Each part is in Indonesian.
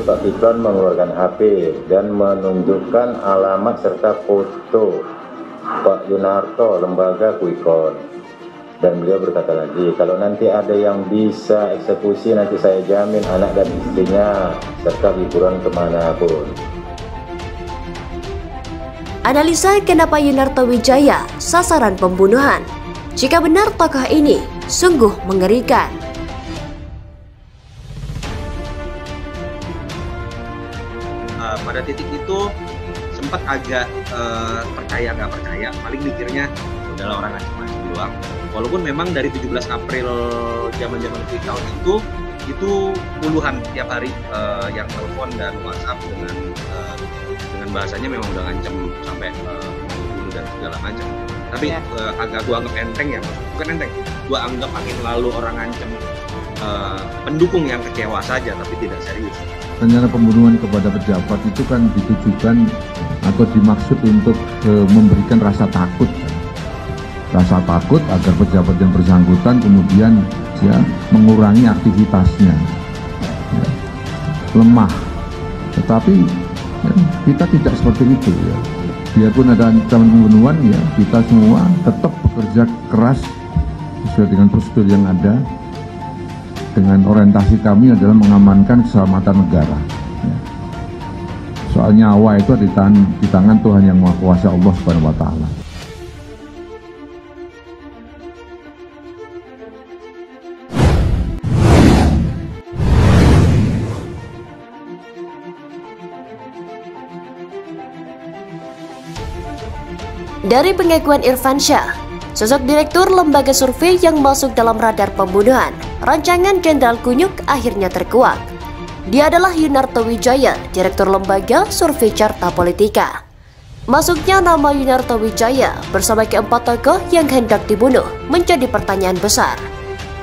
Pak Kiflan mengeluarkan HP dan menunjukkan alamat serta foto Pak Yunarto, lembaga Quick Count. Dan beliau berkata lagi, kalau nanti ada yang bisa eksekusi, nanti saya jamin anak dan istrinya serta liburan kemanapun. Analisa kenapa Yunarto Wijaya sasaran pembunuhan? Jika benar tokoh ini sungguh mengerikan. Pada titik itu sempat agak percaya nggak percaya, paling mikirnya adalah orang macam-macam doang. Walaupun memang dari 17 April zaman-zaman quick count itu puluhan tiap hari yang telepon dan WhatsApp dengan bahasanya memang udah ngancam sampai bunuh dan segala macam. Tapi agak gua anggap enteng ya, bukan enteng, gua anggap angin lalu orang ngancam pendukung yang kecewa saja tapi tidak serius. Rencana pembunuhan kepada pejabat itu kan ditujukan atau dimaksud untuk memberikan rasa takut, rasa takut agar pejabat yang bersangkutan kemudian ya mengurangi aktivitasnya, ya, lemah. Tetapi ya, kita tidak seperti itu ya. Biarpun ada ancaman pembunuhan ya kita semua tetap bekerja keras sesuai dengan prosedur yang ada. Dengan orientasi kami adalah mengamankan keselamatan negara. Ya. Soal nyawa itu ada di tangan Tuhan Yang Maha Kuasa, Allah Subhanahu wa Ta'ala. Dari pengakuan Irfansyah, sosok direktur lembaga survei yang masuk dalam radar pembunuhan, rancangan Jenderal Kunyuk akhirnya terkuak. Dia adalah Yunarto Wijaya, direktur lembaga survei Carta Politika. Masuknya nama Yunarto Wijaya bersama keempat tokoh yang hendak dibunuh menjadi pertanyaan besar.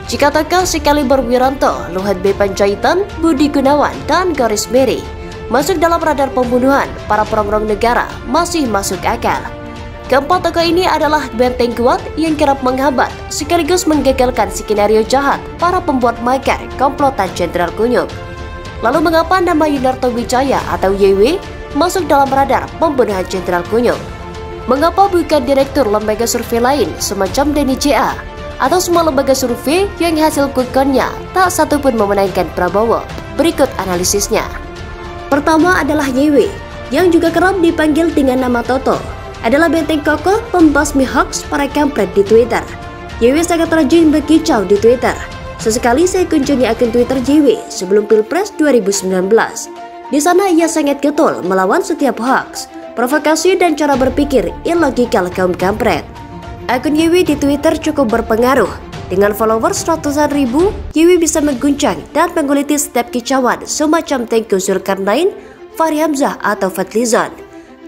Jika tokoh sekaliber Wiranto, Luhut B. Panjaitan, Budi Gunawan, dan Garis Meri masuk dalam radar pembunuhan para perongrong negara masih masuk akal. Keempat tokoh ini adalah benteng kuat yang kerap menghambat sekaligus menggagalkan skenario jahat para pembuat makar komplotan Jenderal Kunyuk. Lalu mengapa nama Yunarto Wijaya atau YW masuk dalam radar pembunuhan Jenderal Kunyuk? Mengapa bukan direktur lembaga survei lain semacam Denny CA atau semua lembaga survei yang hasil quick count-nya tak satu pun memenangkan Prabowo? Berikut analisisnya. Pertama adalah YW yang juga kerap dipanggil dengan nama Toto, adalah benteng kokoh pembasmi hoax para kampret di Twitter. YW sangat rajin berkicau di Twitter. Sesekali saya kunjungi akun Twitter YW sebelum Pilpres 2019. Di sana ia sangat getol melawan setiap hoax, provokasi dan cara berpikir ilogikal kaum kampret. Akun YW di Twitter cukup berpengaruh. Dengan followers ratusan ribu, YW bisa mengguncang dan menguliti setiap kicauan semacam Tengku Zulkarnain, Fahri Hamzah atau Fadlizon.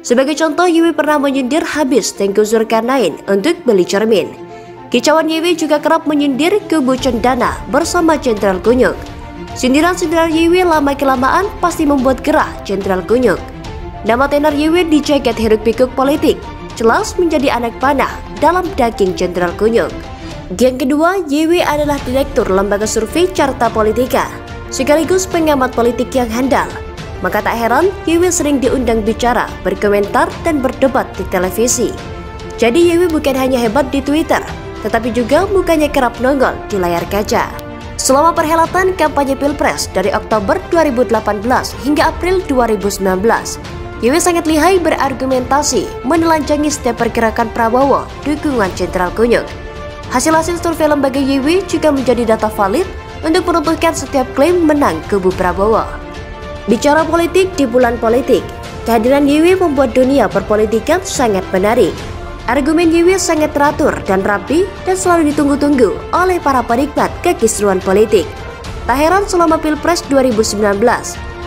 Sebagai contoh, YW pernah menyindir habis Tengku Zulkarnain untuk beli cermin. Kicauan YW juga kerap menyindir kubu Cendana bersama Jenderal Kunyuk. Sindiran-sindiran YW lama-kelamaan pasti membuat gerah Jenderal Kunyuk. Nama tenar YW dijagat hiruk-pikuk politik, jelas menjadi anak panah dalam daging Jenderal Kunyuk. Yang kedua, YW adalah direktur lembaga survei Carta Politika, sekaligus pengamat politik yang handal. Maka tak heran YW sering diundang bicara, berkomentar, dan berdebat di televisi. Jadi YW bukan hanya hebat di Twitter, tetapi juga mukanya kerap nongol di layar kaca. Selama perhelatan kampanye Pilpres dari Oktober 2018 hingga April 2019, YW sangat lihai berargumentasi menelanjangi setiap pergerakan Prabowo dukungan Jenderal Kunyuk. Hasil-hasil survei lembaga YW juga menjadi data valid untuk menentukan setiap klaim menang kubu Prabowo. Bicara politik di bulan politik, kehadiran YW membuat dunia perpolitikan sangat menarik. Argumen YW sangat teratur dan rapi dan selalu ditunggu-tunggu oleh para penikmat kekisruhan politik. Tak heran selama Pilpres 2019,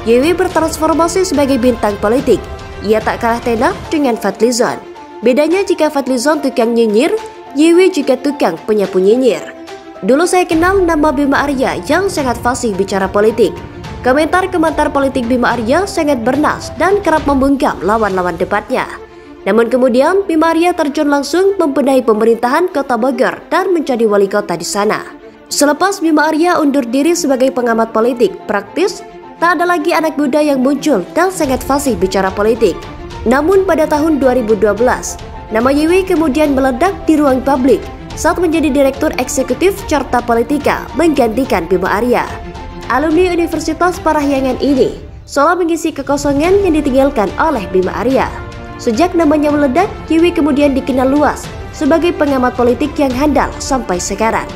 YW bertransformasi sebagai bintang politik. Ia tak kalah tenar dengan Fadlizon. Bedanya jika Fadlizon tukang nyinyir, YW juga tukang penyapu nyinyir. Dulu saya kenal nama Bima Arya yang sangat fasih bicara politik. Komentar-komentar politik Bima Arya sangat bernas dan kerap membungkam lawan-lawan debatnya. Namun kemudian Bima Arya terjun langsung membenahi pemerintahan Kota Bogor dan menjadi wali kota di sana. Selepas Bima Arya undur diri sebagai pengamat politik praktis, Tak ada lagi anak muda yang muncul dan sangat fasih bicara politik. Namun pada tahun 2012, nama Ywi kemudian meledak di ruang publik saat menjadi Direktur Eksekutif Carta Politika menggantikan Bima Arya. Alumni Universitas Parahyangan ini seolah mengisi kekosongan yang ditinggalkan oleh Bima Arya. Sejak namanya meledak, Ywi kemudian dikenal luas sebagai pengamat politik yang handal sampai sekarang.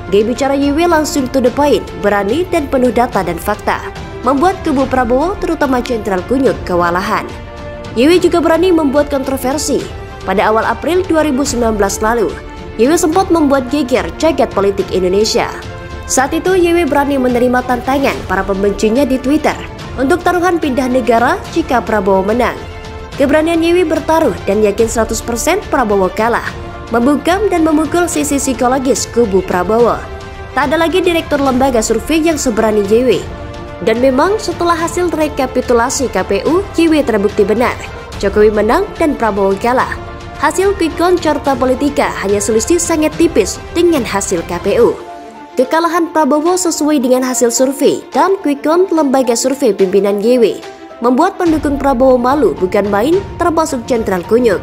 Gaya bicara Ywi langsung to the point, berani dan penuh data dan fakta, membuat kubu Prabowo terutama Jenderal Kunyuk kewalahan. Ywi juga berani membuat kontroversi. Pada awal April 2019 lalu, Ywi sempat membuat geger jagat politik Indonesia. Saat itu Ywi berani menerima tantangan para pembencinya di Twitter untuk taruhan pindah negara jika Prabowo menang. Keberanian Ywi bertaruh dan yakin 100% Prabowo kalah, membungkam dan memukul sisi psikologis kubu Prabowo. Tak ada lagi direktur lembaga survei yang seberani Ywi. Dan memang setelah hasil rekapitulasi KPU, Ywi terbukti benar. Jokowi menang dan Prabowo kalah. Hasil quick count Carta Politika hanya selisih sangat tipis dengan hasil KPU. Kekalahan Prabowo sesuai dengan hasil survei dan quick count lembaga survei pimpinan Ywi membuat pendukung Prabowo malu bukan main, termasuk Jenderal Kunyuk.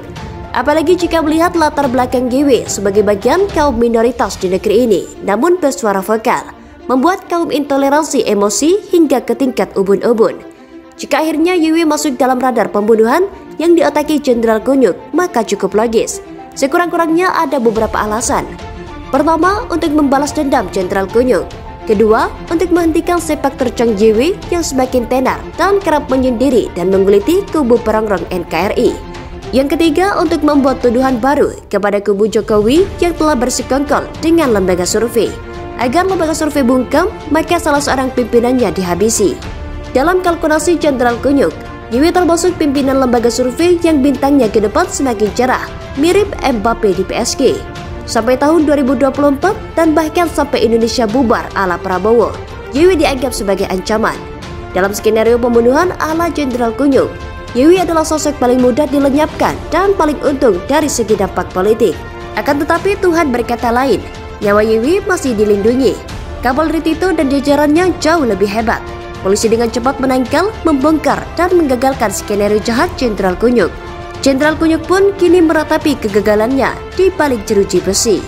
Apalagi jika melihat latar belakang Ywi sebagai bagian kaum minoritas di negeri ini, namun bersuara vokal, membuat kaum intoleransi emosi hingga ke tingkat ubun-ubun. Jika akhirnya Ywi masuk dalam radar pembunuhan yang diotaki Jenderal Kunyuk, maka cukup logis. Sekurang-kurangnya ada beberapa alasan. Pertama, untuk membalas dendam Jenderal Kunyuk. Kedua, untuk menghentikan sepak terjang Ywi yang semakin tenar dan kerap menyendiri dan mengguliti kubu perongrong NKRI. Yang ketiga, untuk membuat tuduhan baru kepada kubu Jokowi yang telah bersekongkol dengan lembaga survei. Agar lembaga survei bungkam, maka salah seorang pimpinannya dihabisi. Dalam kalkulasi Jenderal Kunyuk, Ywi termasuk pimpinan lembaga survei yang bintangnya ke depan semakin cerah, mirip Mbappe di PSG. Sampai tahun 2024 dan bahkan sampai Indonesia bubar ala Prabowo, Ywi dianggap sebagai ancaman. Dalam skenario pembunuhan ala Jenderal Kunyuk, Ywi adalah sosok paling mudah dilenyapkan dan paling untung dari segi dampak politik. Akan tetapi Tuhan berkata lain. Nyawa Ywi masih dilindungi. Kapolri Tito dan jajarannya jauh lebih hebat. Polisi dengan cepat menangkal, membongkar, dan menggagalkan skenario jahat Jenderal Kunyuk. Jenderal Kunyuk pun kini meratapi kegagalannya di balik jeruji besi.